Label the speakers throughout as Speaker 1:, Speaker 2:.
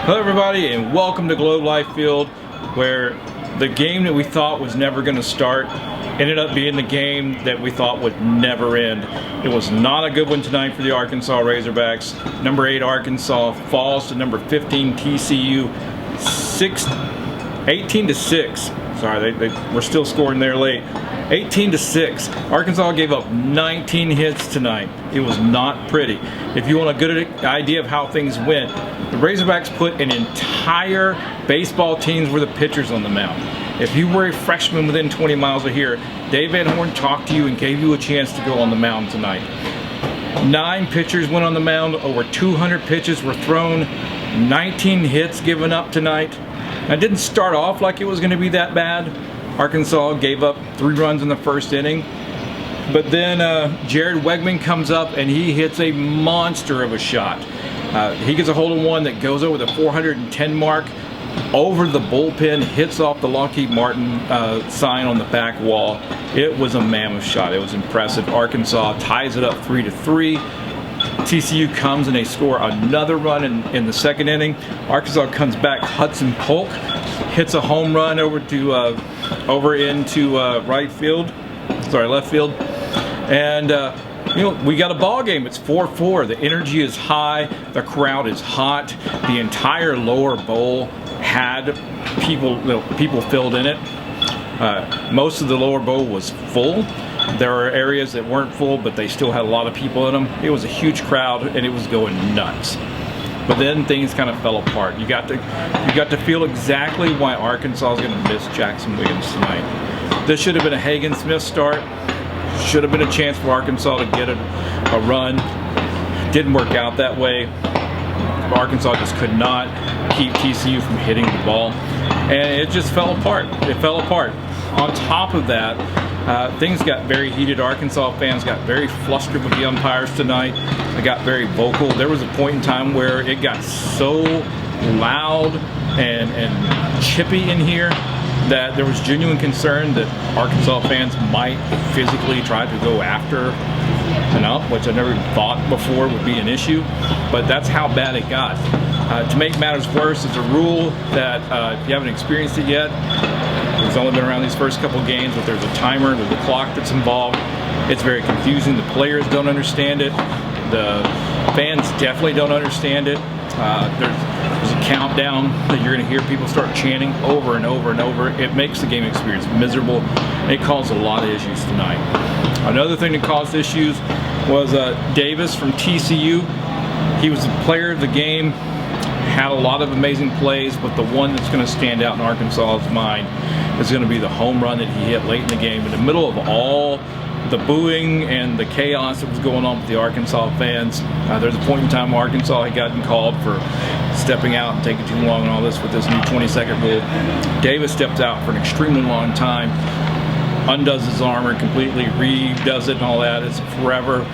Speaker 1: Hello everybody and welcome to Globe Life Field, where the game that we thought was never going to start ended up being the game that we thought would never end. It was not a good one tonight for the Arkansas Razorbacks. Number 8 Arkansas falls to number 15 TCU 18-6. Sorry, we're still scoring there late. 18-6. Arkansas gave up 19 hits tonight. It was not pretty. If you want a good idea of how things went, the Razorbacks put an entire baseball team's worth of pitchers on the mound. If you were a freshman within 20 miles of here, Dave Van Horn talked to you and gave you a chance to go on the mound tonight. 9 pitchers went on the mound. Over 200 pitches were thrown. 19 hits given up tonight. It didn't start off like it was going to be that bad. Arkansas gave up 3 runs in the first inning, but then Jared Wegman comes up and he hits a monster of a shot. He gets a hold of one that goes over the 410 mark, over the bullpen, hits off the Lockheed Martin sign on the back wall. It was a mammoth shot. It was impressive. Arkansas ties it up 3-3. TCU comes and they score another run in the second inning. Arkansas comes back. Hudson Polk hits a home run over into left field, and we got a ball game. It's 4-4. The energy is high. The crowd is hot. The entire lower bowl had people filled in it. Most of the lower bowl was full. There are areas that weren't full, but they still had a lot of people in them. It was a huge crowd, and it was going nuts. But then things kind of fell apart. You got to feel exactly why Arkansas is going to miss Jackson Wiggins tonight. This should have been a Hagen Smith start. Should have been a chance for Arkansas to get a run. Didn't work out that way. Arkansas just could not keep TCU from hitting the ball, and it just fell apart. It fell apart. On top of that, things got very heated. Arkansas fans got very flustered with the umpires tonight. They got very vocal. There was a point in time where it got so loud and chippy in here that there was genuine concern that Arkansas fans might physically try to go after an ump, which I never thought before would be an issue, but that's how bad it got. To make matters worse, it's a rule that if you haven't experienced it yet, it's only been around these first couple games, but there's a timer, there's a clock that's involved. It's very confusing. The players don't understand it. The fans definitely don't understand it. There's a countdown that you're going to hear people start chanting over and over and over. It makes the game experience miserable. It caused a lot of issues tonight. Another thing that caused issues was Davis from TCU. He was the player of the game, had a lot of amazing plays, but the one that's going to stand out in Arkansas's mind is going to be the home run that he hit late in the game. In the middle of all the booing and the chaos that was going on with the Arkansas fans, there's a point in time where Arkansas had gotten called for stepping out and taking too long and all this with this new 20-second rule. Davis steps out for an extremely long time, undoes his armor completely, redoes it and all that. It's forever.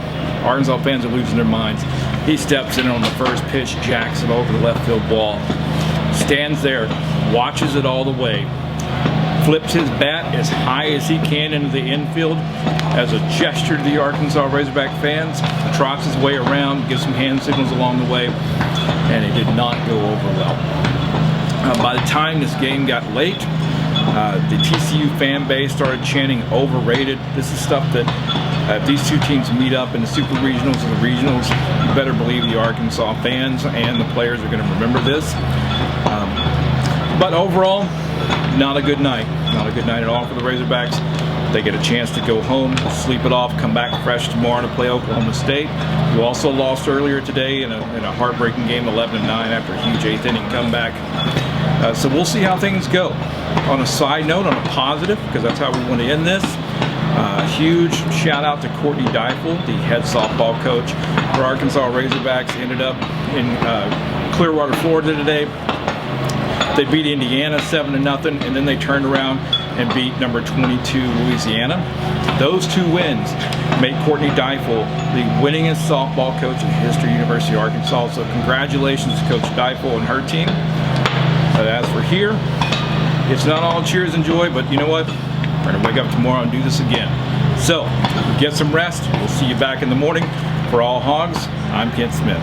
Speaker 1: Arkansas fans are losing their minds. He steps in on the first pitch, jacks it over the left field wall, stands there, watches it all the way, flips his bat as high as he can into the infield as a gesture to the Arkansas Razorback fans, trots his way around, gives some hand signals along the way, and it did not go over well. By the time this game got late, the TCU fan base started chanting overrated. This is stuff that if these two teams meet up in the super regionals and the regionals, you better believe the Arkansas fans and the players are going to remember this. But overall, not a good night. Not a good night at all for the Razorbacks. They get a chance to go home, sleep it off, come back fresh tomorrow to play Oklahoma State, who also lost earlier today in a heartbreaking game, 11-9, after a huge 8th inning comeback. So we'll see how things go. On a side note, on a positive, because that's how we want to end this, huge shout out to Courtney Deifel, the head softball coach for Arkansas Razorbacks. Ended up in Clearwater, Florida today. They beat Indiana 7-0, and then they turned around and beat number 22 Louisiana. Those 2 wins make Courtney Deifel the winningest softball coach in the history of University of Arkansas. So congratulations to Coach Deifel and her team. As for here, it's not all cheers and joy, but you know what? We're going to wake up tomorrow and do this again. So get some rest. We'll see you back in the morning. For allHOGS, I'm Kent Smith.